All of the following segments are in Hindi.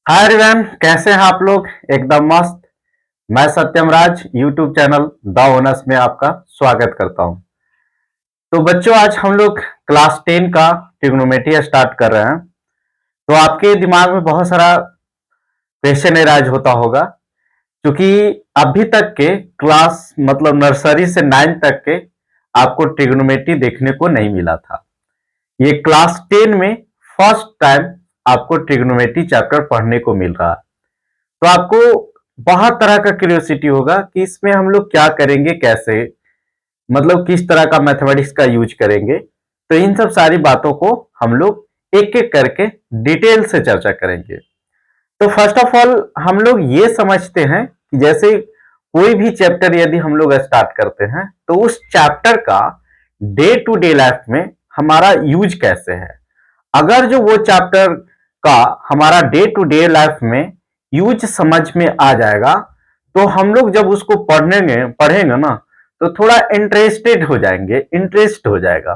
हाय एवरीवन, कैसे हैं आप लोग। एकदम मस्त। मैं सत्यम राज यूट्यूब चैनल द ओनर्स में आपका स्वागत करता हूं। तो बच्चों, आज हम लोग क्लास 10 का ट्रिग्नोमेट्री स्टार्ट कर रहे हैं। तो आपके दिमाग में बहुत सारा क्वेश्चन एराइज होता होगा, क्योंकि अभी तक के क्लास मतलब नर्सरी से 9 तक के आपको ट्रिग्नोमेट्री देखने को नहीं मिला था। ये क्लास 10 में फर्स्ट टाइम आपको ट्रिग्नोमेट्री चैप्टर पढ़ने को मिल रहा है। तो आपको बहुत तरह का क्यूरियोसिटी होगा कि इसमें हम लोग क्या करेंगे, कैसे मतलब किस तरह का मैथमेटिक्स का यूज करेंगे। तो इन सब सारी बातों को हम लोग एक एक करके डिटेल से चर्चा करेंगे। तो फर्स्ट ऑफ ऑल हम लोग ये समझते हैं कि जैसे कोई भी चैप्टर यदि हम लोग स्टार्ट करते हैं तो उस चैप्टर का डे टू डे लाइफ में हमारा यूज कैसे है। अगर जो वो चैप्टर का हमारा डे टू डे लाइफ में यूज समझ में आ जाएगा तो हम लोग जब उसको पढ़ेंगे ना तो थोड़ा इंटरेस्टेड हो जाएंगे, इंटरेस्ट हो जाएगा।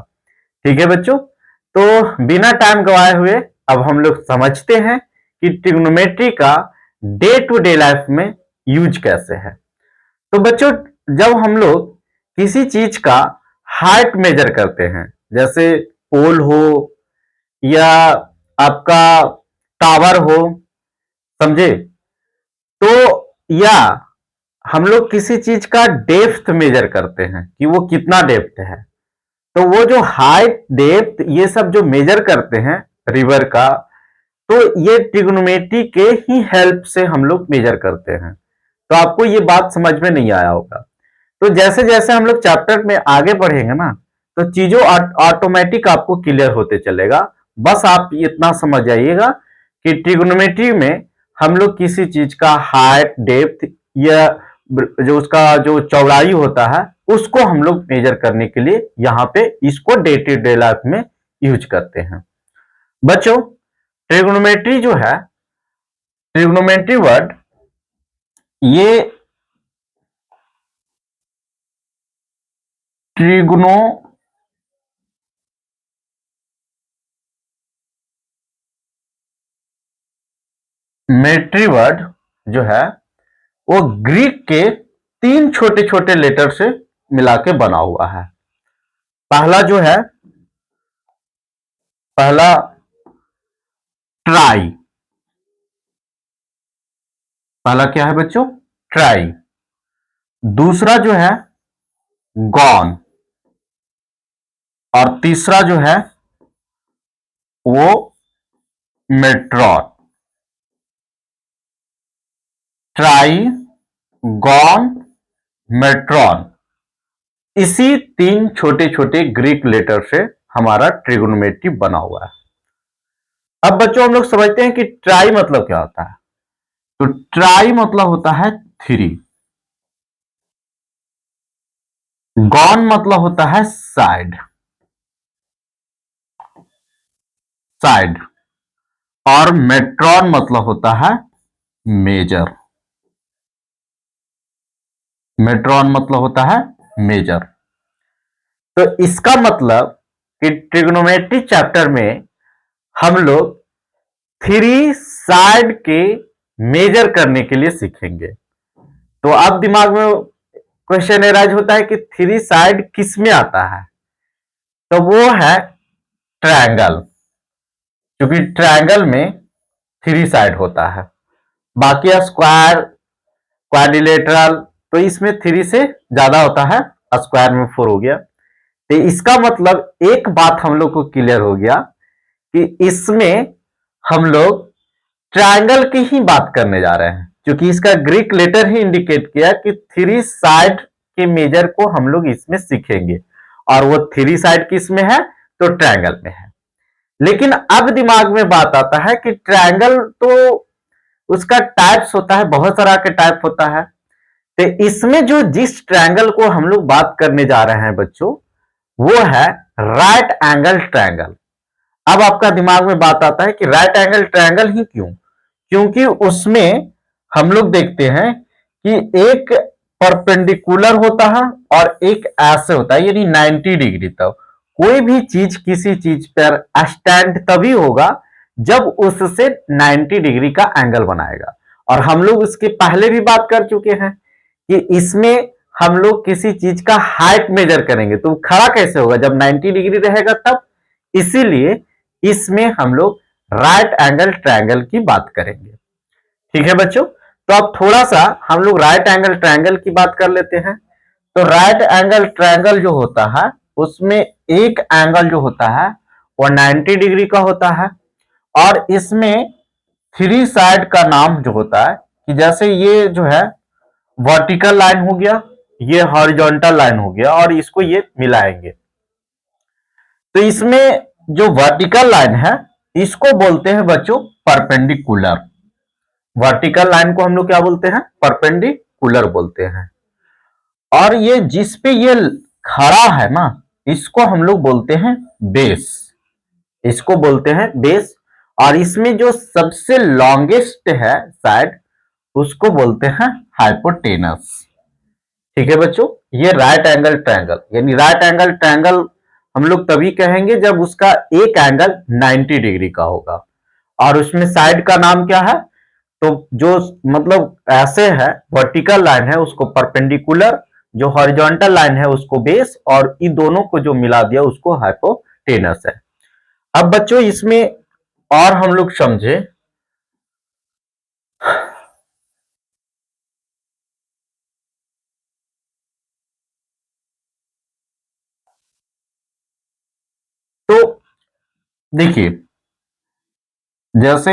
ठीक है बच्चों, तो बिना टाइम गवाए हुए अब हम लोग समझते हैं कि ट्रिग्नोमेट्री का डे टू डे लाइफ में यूज कैसे है। तो बच्चों, जब हम लोग किसी चीज का हाइट मेजर करते हैं, जैसे पोल हो या आपका टावर हो, समझे, तो या हम लोग किसी चीज का डेप्थ मेजर करते हैं कि वो कितना डेप्थ है, तो वो जो हाइट डेप्थ ये सब जो मेजर करते हैं रिवर का, तो ये ट्रिग्नोमेट्री के ही हेल्प से हम लोग मेजर करते हैं। तो आपको ये बात समझ में नहीं आया होगा। तो जैसे जैसे हम लोग चैप्टर में आगे बढ़ेंगे ना तो चीजों ऑटोमेटिक आपको क्लियर होते चलेगा। बस आप इतना समझ जाइएगा कि ट्रिग्नोमेट्री में हम लोग किसी चीज का हाइट डेप्थ या जो उसका जो चौड़ाई होता है उसको हम लोग मेजर करने के लिए यहाँ पे इसको डे टू डे लाइफ में यूज करते हैं। बच्चों, ट्रिग्नोमेट्री जो है, ट्रिग्नोमेट्री वर्ड, ये ट्रिग्नोमेट्री वर्ड जो है वो ग्रीक के 3 छोटे छोटे लेटर से मिला के बना हुआ है। पहला जो है, पहला ट्राई। पहला क्या है बच्चों? ट्राई। दूसरा जो है गॉन, और तीसरा जो है वो मेट्रॉन। ट्राई, गॉन, मेट्रॉन, इसी 3 छोटे छोटे ग्रीक लेटर से हमारा ट्रिग्नोमेट्री बना हुआ है। अब बच्चों हम लोग समझते हैं कि ट्राई मतलब क्या होता है। तो ट्राई मतलब होता है 3, गॉन मतलब होता है साइड, साइड, और मेट्रॉन मतलब होता है मेजर। मेट्रॉन मतलब होता है मेजर। तो इसका मतलब कि ट्रिग्नोमेट्री चैप्टर में हम लोग 3 साइड के मेजर करने के लिए सीखेंगे। तो अब दिमाग में क्वेश्चन एराइज होता है कि 3 साइड किस में आता है। तो वो है ट्रायंगल, क्योंकि ट्रायंगल में 3 साइड होता है। बाकी स्क्वायर, क्वाड्रिलेटरल, तो इसमें 3 से ज्यादा होता है, स्क्वायर में 4 हो गया। तो इसका मतलब एक बात हम लोग को क्लियर हो गया कि इसमें हम लोग ट्रायंगल की ही बात करने जा रहे हैं, क्योंकि इसका ग्रीक लेटर ही इंडिकेट किया कि 3 साइड के मेजर को हम लोग इसमें सीखेंगे, और वो 3 साइड किस में है? तो ट्रायंगल में है। लेकिन अब दिमाग में बात आता है कि ट्रायंगल तो उसका टाइप्स होता है, बहुत तरह के टाइप होता है। तो इसमें जो जिस ट्रायंगल को हम लोग बात करने जा रहे हैं बच्चों, वो है राइट एंगल ट्रायंगल। अब आपका दिमाग में बात आता है कि राइट एंगल ट्रायंगल ही क्यों? क्योंकि उसमें हम लोग देखते हैं कि एक परपेंडिकुलर होता है और एक ऐसे होता है, यानी 90 डिग्री तक। कोई भी चीज किसी चीज पर स्टैंड तभी होगा जब उससे 90 डिग्री का एंगल बनाएगा। और हम लोग उसके पहले भी बात कर चुके हैं कि इसमें हम लोग किसी चीज का हाइट मेजर करेंगे तो खड़ा कैसे होगा, जब 90 डिग्री रहेगा तब। इसीलिए इसमें हम लोग राइट एंगल ट्रायंगल की बात करेंगे। ठीक है बच्चों, तो अब थोड़ा सा हम लोग राइट एंगल ट्रायंगल की बात कर लेते हैं। तो राइट एंगल ट्रायंगल जो होता है उसमें एक एंगल जो होता है वो 90 डिग्री का होता है। और इसमें थ्री साइड का नाम जो होता है कि जैसे ये जो है वर्टिकल लाइन हो गया, ये हॉरिजॉन्टल लाइन हो गया और इसको ये मिलाएंगे। तो इसमें जो वर्टिकल लाइन है इसको बोलते हैं बच्चों परपेंडिकुलर। वर्टिकल लाइन को हम लोग क्या बोलते हैं, परपेंडिकुलर बोलते हैं। और ये जिस पे ये खड़ा है ना इसको हम लोग बोलते हैं बेस, इसको बोलते हैं बेस। और इसमें जो सबसे लॉन्गेस्ट है साइड उसको बोलते हैं हाइपोटेनस। ठीक है बच्चों, ये राइट एंगल ट्रायंगल, यानी राइट एंगल ट्रायंगल हम लोग तभी कहेंगे जब उसका एक एंगल 90 डिग्री का होगा। और उसमें साइड का नाम क्या है, तो जो मतलब ऐसे है वर्टिकल लाइन है उसको परपेंडिकुलर, जो हॉरिजॉन्टल लाइन है उसको बेस, और इन दोनों को जो मिला दिया उसको हाइपोटेनस है। अब बच्चों इसमें और हम लोग समझे तो देखिए जैसे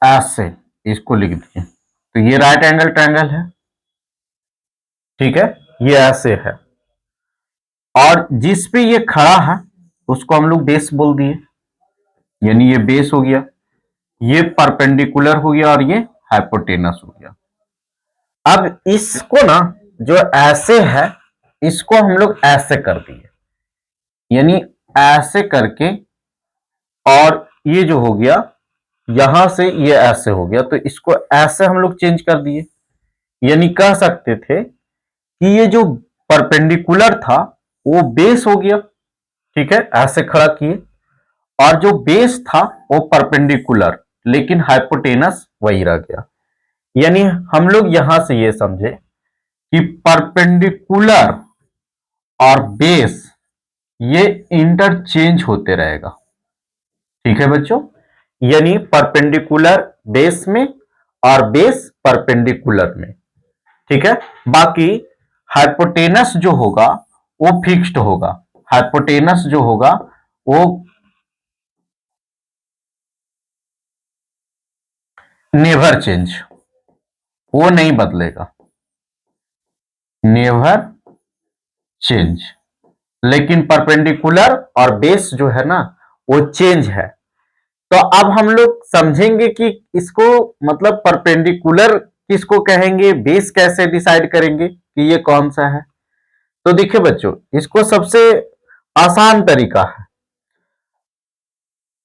ऐसे इसको लिख दिए तो ये राइट एंगल ट्रायंगल है। ठीक है, ये ऐसे है और जिस पे ये खड़ा है उसको हम लोग बेस बोल दिए, यानी ये बेस हो गया, ये परपेंडिकुलर हो गया और ये हाइपोटेनस हो गया। अब इसको ना जो ऐसे है इसको हम लोग ऐसे कर दिए, यानी ऐसे करके, और ये जो हो गया यहां से ये ऐसे हो गया तो इसको ऐसे हम लोग चेंज कर दिए। यानी कह सकते थे कि ये जो परपेंडिकुलर था वो बेस हो गया। ठीक है, ऐसे खड़ा किए, और जो बेस था वो परपेंडिकुलर लेकिन हाइपोटेनस वही रह गया। यानी हम लोग यहां से ये समझे कि परपेंडिकुलर और बेस ये इंटरचेंज होते रहेगा। ठीक है बच्चों, यानी परपेंडिकुलर बेस में और बेस परपेंडिकुलर में। ठीक है, बाकी हाइपोटेनस जो होगा वो फिक्स्ड होगा, हाइपोटेनस जो होगा वो नेवर चेंज, वो नहीं बदलेगा, नेवर चेंज। लेकिन परपेंडिकुलर और बेस जो है ना वो चेंज है। तो अब हम लोग समझेंगे कि इसको मतलब परपेंडिकुलर किसको कहेंगे, बेस कैसे डिसाइड करेंगे कि ये कौन सा है। तो देखिए बच्चों इसको सबसे आसान तरीका है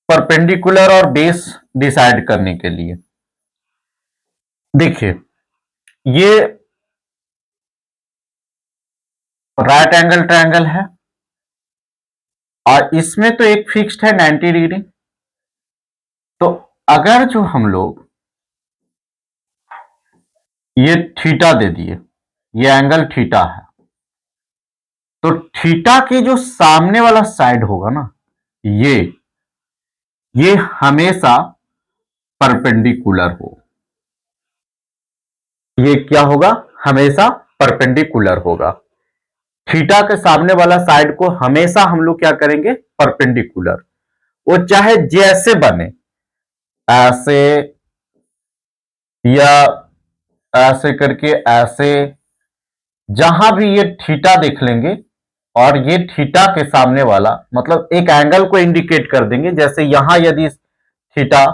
परपेंडिकुलर और बेस डिसाइड करने के लिए। देखिए ये राइट एंगल ट्रायंगल है और इसमें तो एक फिक्स्ड है 90 डिग्री। तो अगर जो हम लोग ये थीटा दे दिए, ये एंगल थीटा है, तो थीटा के जो सामने वाला साइड होगा ना ये हमेशा परपेंडिकुलर हो, ये क्या होगा, हमेशा परपेंडिकुलर होगा। थीटा के सामने वाला साइड को हमेशा हम लोग क्या करेंगे, परपेंडिकुलर। वो चाहे जैसे बने, ऐसे या ऐसे करके ऐसे, जहां भी ये थीटा देख लेंगे और ये थीटा के सामने वाला मतलब एक एंगल को इंडिकेट कर देंगे। जैसे यहां यदि थीटा,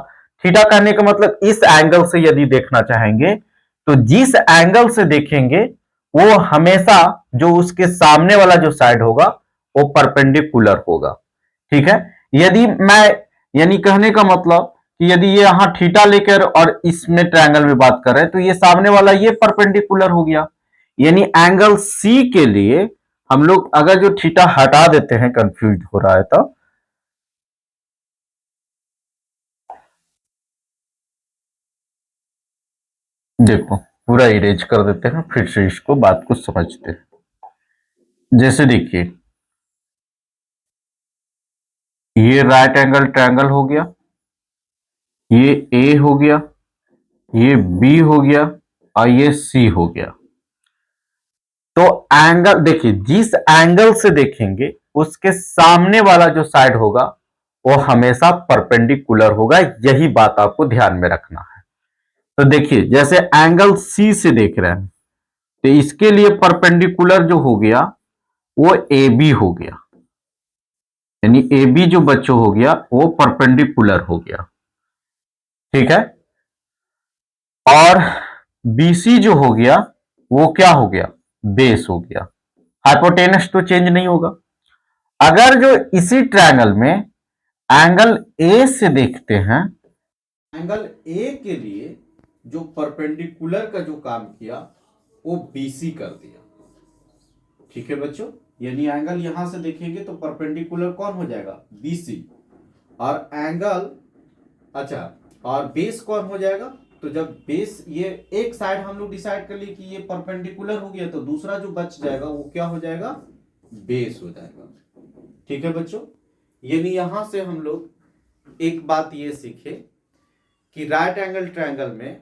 थीटा कहने का मतलब इस एंगल से यदि देखना चाहेंगे तो जिस एंगल से देखेंगे वो हमेशा जो उसके सामने वाला जो साइड होगा वो परपेंडिकुलर होगा। ठीक है, यदि मैं यानी कहने का मतलब कि यदि ये यहां थीटा लेकर और इसमें ट्रायंगल में बात कर रहे हैं तो ये सामने वाला ये परपेंडिकुलर हो गया। यानी एंगल सी के लिए हम लोग अगर जो थीटा हटा देते हैं, कंफ्यूज हो रहा है तो देखो पूरा इरेज कर देते हैं, फिर से इसको बात को समझते हैं। जैसे देखिए, ये राइट एंगल ट्रायंगल हो गया, ये ए हो गया, ये बी हो गया और ये सी हो गया। तो एंगल देखिए, जिस एंगल से देखेंगे उसके सामने वाला जो साइड होगा वो हमेशा परपेंडिकुलर होगा। यही बात आपको ध्यान में रखना है। तो देखिए, जैसे एंगल सी से देख रहे हैं तो इसके लिए परपेंडिकुलर जो हो गया वो ए बी हो गया, यानी ए बी जो बच्चों हो गया वो परपेंडिकुलर हो गया। ठीक है। और बीसी जो हो गया वो क्या हो गया, बेस हो गया। हाइपोटेनस तो चेंज नहीं होगा। अगर जो इसी ट्रायंगल में एंगल ए से देखते हैं, एंगल ए के लिए जो परपेंडिकुलर का जो काम किया वो बीसी कर दिया। ठीक है बच्चों, यानी एंगल यहां से देखेंगे तो परपेंडिकुलर कौन हो जाएगा, बीसी। और एंगल, अच्छा, और बेस कौन हो जाएगा, तो जब बेस ये एक साइड हम लोग डिसाइड कर लिए कि ये परपेंडिकुलर हो गया तो दूसरा जो बच जाएगा वो क्या हो जाएगा, बेस हो जाएगा। ठीक है बच्चों, यानी यहां से हम लोग एक बात ये सीखे कि राइट एंगल ट्रायंगल में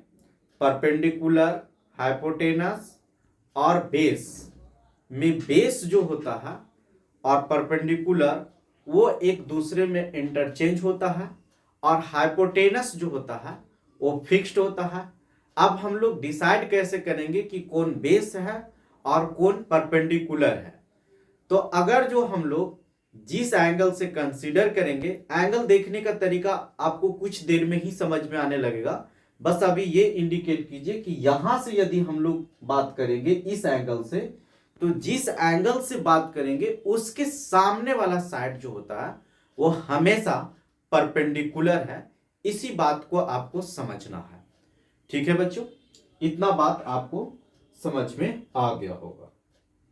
परपेंडिकुलर, हाइपोटेनस और बेस में बेस जो होता है और परपेंडिकुलर वो एक दूसरे में इंटरचेंज होता है, और हाइपोटेनस जो होता है वो फिक्स्ड होता है। अब हम लोग डिसाइड कैसे करेंगे कि कौन बेस है और कौन परपेंडिकुलर है। तो अगर जो हम लोग जिस एंगल से कंसीडर करेंगे, एंगल देखने का तरीका आपको कुछ देर में ही समझ में आने लगेगा। बस अभी ये इंडिकेट कीजिए कि यहां से यदि हम लोग बात करेंगे इस एंगल से, तो जिस एंगल से बात करेंगे उसके सामने वाला साइड जो होता है वो हमेशा परपेंडिकुलर है। इसी बात को आपको समझना है। ठीक है बच्चों, इतना बात आपको समझ में आ गया होगा।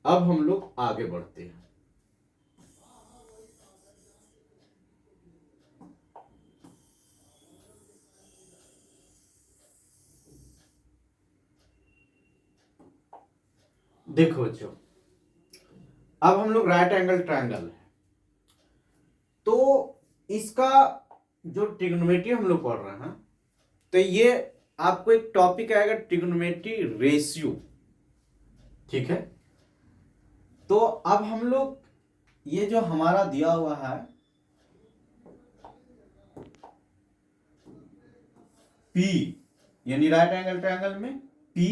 अब हम लोग आगे बढ़ते हैं। देखो बच्चों, अब हम लोग राइट एंगल ट्रायंगल है तो इसका जो ट्रिग्नोमेट्री हम लोग पढ़ रहे हैं, तो ये आपको एक टॉपिक आएगा ट्रिग्नोमेट्री रेशियो। ठीक है, तो अब हम लोग ये जो हमारा दिया हुआ है P, यानी राइट एंगल ट्रायंगल में P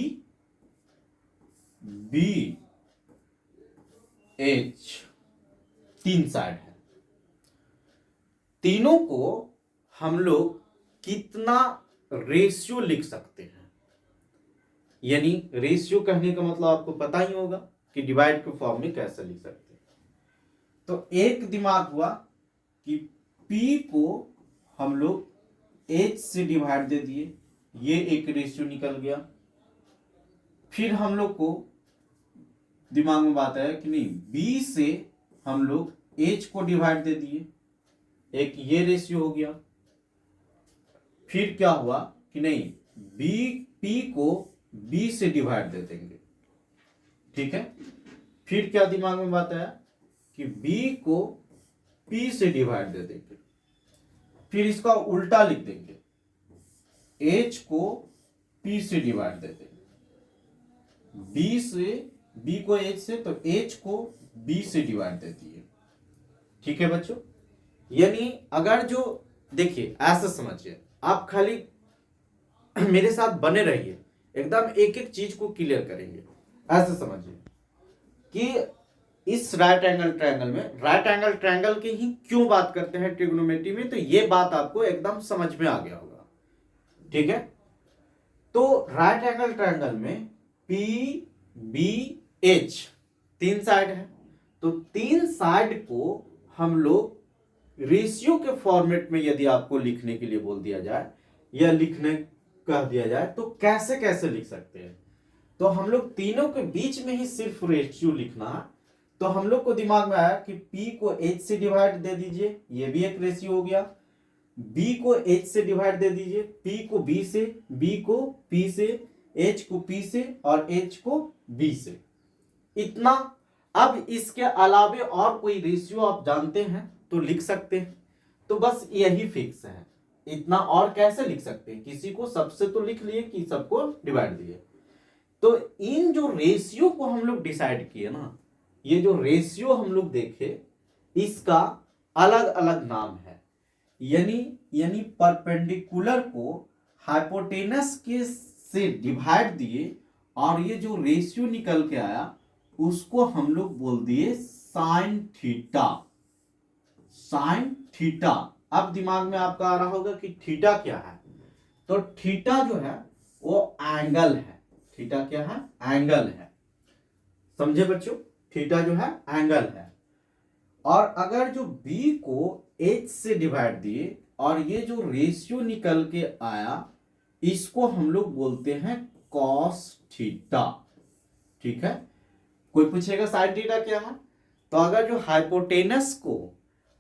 B H तीन साइड है। तीनों को हम लोग कितना रेशियो लिख सकते हैं, यानी रेशियो कहने का मतलब आपको पता ही होगा कि डिवाइड के फॉर्म में कैसे लिख सकते हैं। तो एक दिमाग हुआ कि P को हम लोग H से डिवाइड दे दिए, ये एक रेशियो निकल गया। फिर हम लोग को दिमाग में बात आया कि नहीं, B से हम लोग H को डिवाइड दे दिए, एक ये रेशियो हो गया। फिर क्या हुआ कि नहीं, P को B से डिवाइड दे देंगे। ठीक है, फिर क्या दिमाग में बात आया कि B को P से डिवाइड दे देंगे। फिर इसका उल्टा लिख देंगे, H को P से डिवाइड दे देंगे। B को H से, तो H को B से डिवाइड दे दिए। ठीक है बच्चों, यानी अगर जो देखिए ऐसा समझिए, आप खाली मेरे साथ बने रहिए, एकदम एक एक चीज को क्लियर करेंगे। ऐसे समझिए कि इस राइट एंगल ट्रायंगल में, राइट एंगल ट्रायंगल की ही क्यों बात करते हैं ट्रिग्नोमेट्री में, तो ये बात आपको एकदम समझ में आ गया होगा। ठीक है, तो राइट एंगल ट्रायंगल में P B H तीन साइड है, तो तीन साइड को हम लोग रेशियो के फॉर्मेट में यदि आपको लिखने के लिए बोल दिया जाए या लिखने कह दिया जाए तो कैसे कैसे लिख सकते हैं। तो हम लोग तीनों के बीच में ही सिर्फ रेशियो लिखना है। तो हम लोग को दिमाग में आया कि P को H से डिवाइड दे दीजिए, ये भी एक रेशियो हो गया। B को H से डिवाइड दे दीजिए, P को B से, B को P से, H को P से और H को B से, इतना। अब इसके अलावे और कोई रेशियो आप जानते हैं तो लिख सकते हैं, तो बस यही फिक्स है इतना। और कैसे लिख सकते हैं, किसी को सबसे तो लिख लिए कि सबको डिवाइड दिए। तो इन जो रेशियो को हम लोग डिसाइड किए ना, ये जो रेशियो हम लोग देखे इसका अलग अलग नाम है। यानी परपेंडिकुलर को हाइपोटेनस के से डिवाइड दिए और ये जो रेशियो निकल के आया उसको हम लोग बोल दिए साइन थीटा। Sine theta. अब दिमाग में आपका आ रहा होगा कि थीटा क्या है, तो थीटा जो है वो एंगल है। थीटा क्या है, एंगल है। समझे बच्चों, थीटा जो है एंगल है। और अगर जो b को h से डिवाइड दिए और ये जो रेशियो निकल के आया इसको हम लोग बोलते हैं cos थीटा। ठीक है, कोई पूछेगा साइन थीटा क्या है, तो अगर जो हाइपोटेनस को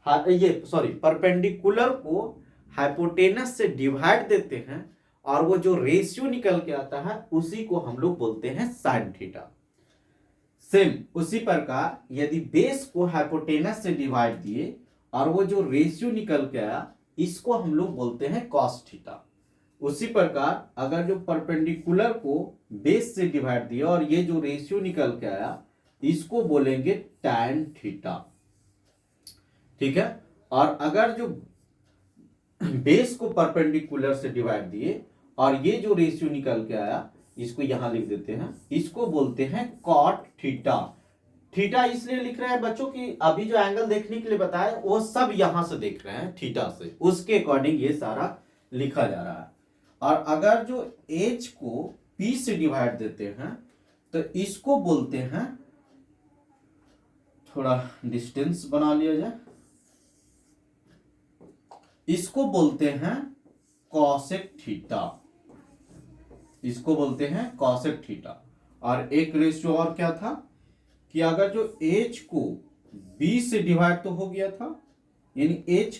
परपेंडिकुलर को हाइपोटेनस से डिवाइड देते हैं और वो जो रेशियो निकल के आता है उसी को हम लोग बोलते हैं साइन थीटा। सेम उसी प्रकार यदि बेस को हाइपोटेनस से डिवाइड दिए और वो जो रेशियो निकल के आया इसको हम लोग बोलते हैं कॉस थीटा। उसी प्रकार अगर जो परपेंडिकुलर को बेस से डिवाइड दिया और ये जो रेशियो निकल के आया इसको बोलेंगे टैन थीटा। ठीक है, और अगर जो बेस को परपेंडिकुलर से डिवाइड दिए और ये जो रेशियो निकल के आया इसको यहां लिख देते हैं, इसको बोलते हैं कॉट थीटा। थीटा इसलिए लिख रहे हैं बच्चों कि अभी जो एंगल देखने के लिए बताया वो सब यहां से देख रहे हैं थीटा से, उसके अकॉर्डिंग ये सारा लिखा जा रहा है। और अगर जो h को p से डिवाइड देते हैं तो इसको बोलते हैं, थोड़ा डिस्टेंस बना लिया जाए, इसको बोलते हैं कॉसेक थीटा। इसको बोलते हैं कॉसेक थीटा। और एक रेशियो और क्या था कि अगर जो h को b से डिवाइड तो हो गया था, यानी h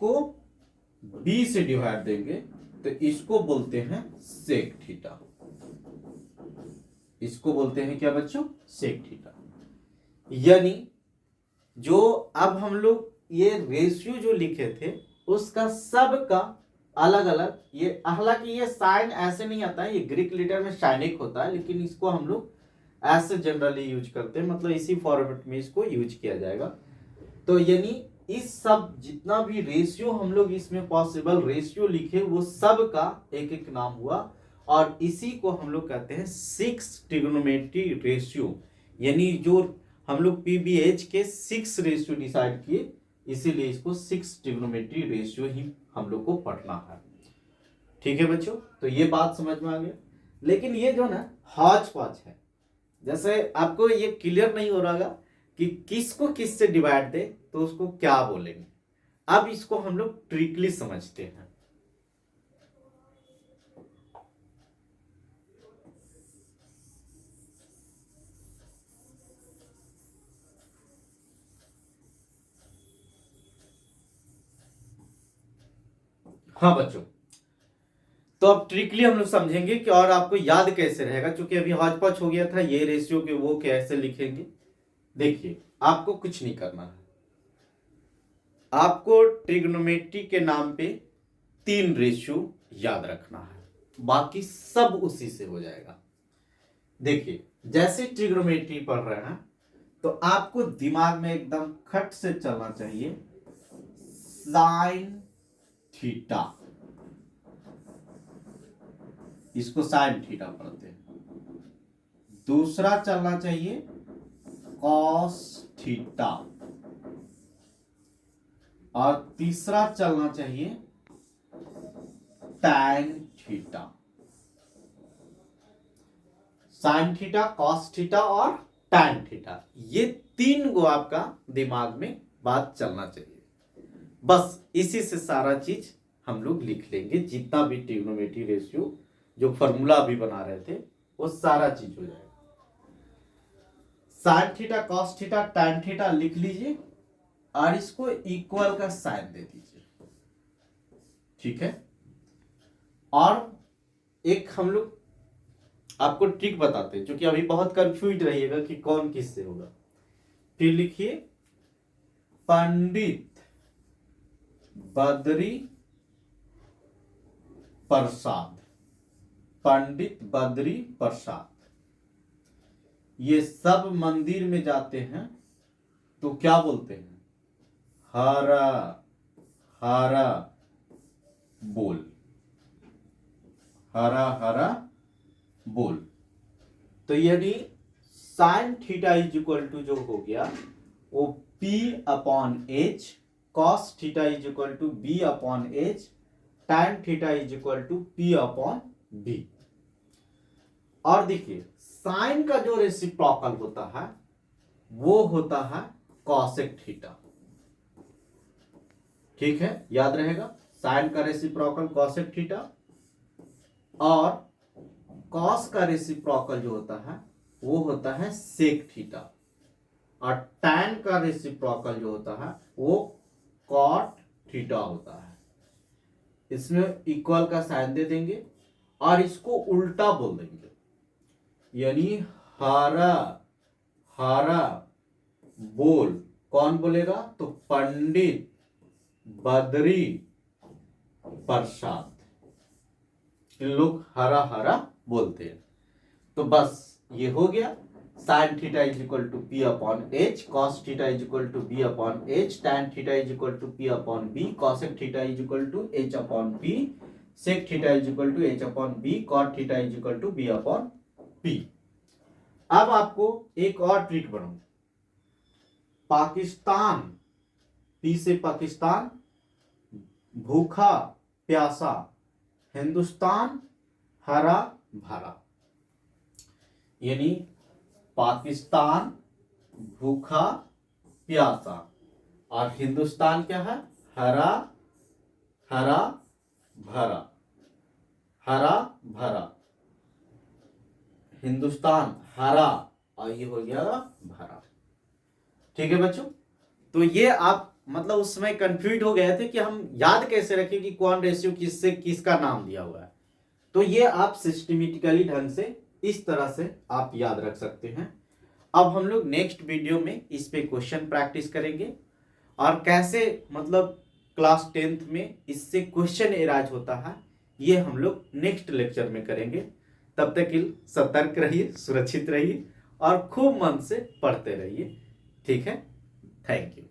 को b से डिवाइड देंगे तो इसको बोलते हैं सेक थीटा। इसको बोलते हैं क्या बच्चों, सेक थीटा। यानी जो अब हम लोग ये रेशियो जो लिखे थे उसका सबका अलग अलग, ये हालांकि ये साइन ऐसे नहीं आता है, ये ग्रीक लीटर में साइनिक होता है, लेकिन इसको हम लोग ऐसे जनरली यूज करते हैं, मतलब इसी फॉर्मेट में इसको यूज किया जाएगा। तो यानी इस सब जितना भी रेशियो हम लोग इसमें पॉसिबल रेशियो लिखे वो सब का एक एक नाम हुआ और इसी को हम लोग कहते हैं 6 ट्रिग्नोमेट्री रेशियो। यानी जो हम लोग पीबीएच के 6 रेशियो डिसाइड किए, इसीलिए इसको 6 ट्रिग्नोमेट्री रेशियो ही हम लोग को पढ़ना है। ठीक है बच्चों, तो ये बात समझ में आ गया। लेकिन ये जो ना हौच पौच है, जैसे आपको ये क्लियर नहीं हो रहा कि किसको किस से डिवाइड दे तो उसको क्या बोलेंगे। अब इसको हम लोग ट्रिकली समझते हैं। हाँ बच्चों, तो अब ट्रिकली हम लोग समझेंगे कि और आपको याद कैसे रहेगा, क्योंकि अभी हौच पौच हो गया था ये रेशियो के वो कैसे लिखेंगे। देखिए, आपको कुछ नहीं करना है, आपको ट्रिग्नोमेट्री के नाम पे 3 रेशियो याद रखना है, बाकी सब उसी से हो जाएगा। देखिए, जैसे ट्रिग्नोमेट्री पढ़ रहे हैं तो आपको दिमाग में एकदम खट से चलना चाहिए साइन थीटा, इसको साइन थीटा पढ़ते हैं। दूसरा चलना चाहिए कॉस थीटा और तीसरा चलना चाहिए tan theta. Sine theta, cos theta और टैन थीटा, ये 3 को आपका दिमाग में बात चलना चाहिए। बस इसी से सारा चीज हम लोग लिख लेंगे, जितना भी ट्रिग्नोमेट्री रेशियो जो फॉर्मूला अभी बना रहे थे वो सारा चीज हो जाएगा। Sine theta, cos theta, tan theta लिख लीजिए और इसको इक्वल का साइन दे दीजिए। ठीक है, और एक हम लोग आपको ट्रिक बताते हैं, क्योंकि अभी बहुत कंफ्यूज रहिएगा कि कौन किससे होगा। फिर लिखिए पंडित बद्री प्रसाद, पंडित बद्री प्रसाद ये सब मंदिर में जाते हैं तो क्या बोलते हैं? हरा हरा बोल, हरा हरा बोल। तो यानी sine theta is equal to जो हो गया वो P upon H, cos theta is equal to B upon H, tan theta is equal to P upon B। और देखिए साइन का जो रेसिप्रोकल होता है वो होता है कॉसेक थीटा। ठीक है, याद रहेगा, साइन का रेसिप्रोकल कॉसेक थीटा और कॉस का रेसिप्रोकल जो होता है वो होता है सेक थीटा, और टैन का रेसिप्रोकल जो होता है वो कॉट थीटा होता है। इसमें इक्वल का साइन दे देंगे और इसको उल्टा बोल देंगे, यानी हरा हरा बोल। कौन बोलेगा? तो पंडित बद्री प्रसाद, इन लोग हरा हरा बोलते हैं। तो बस ये हो गया, sine theta is equal to P upon H, cos theta is equal to B upon H, tan theta is equal to P upon B, cosec theta is equal to H upon P, sec theta is equal to H upon B, cot theta is equal to B upon P। अब आपको एक और ट्रिक बनाऊं। पाकिस्तान, P से पाकिस्तान, भूखा प्यासा, हिंदुस्तान हरा भरा। यानी पाकिस्तान भूखा प्यासा और हिंदुस्तान क्या है? हरा हरा भरा, हरा भरा। हिंदुस्तान हरा और ये हो गया भरा। ठीक है बच्चों, तो ये आप मतलब उस समय कंफ्यूज हो गए थे कि हम याद कैसे रखें कि कौन रेशियो किससे किसका नाम दिया हुआ है। तो ये आप सिस्टमेटिकली ढंग से इस तरह से आप याद रख सकते हैं। अब हम लोग नेक्स्ट वीडियो में इस पे क्वेश्चन प्रैक्टिस करेंगे और कैसे मतलब क्लास 10th में इससे क्वेश्चन एराइज होता है, ये हम लोग नेक्स्ट लेक्चर में करेंगे। तब तक के सतर्क रहिए, सुरक्षित रहिए और खूब मन से पढ़ते रहिए। ठीक है, थैंक यू।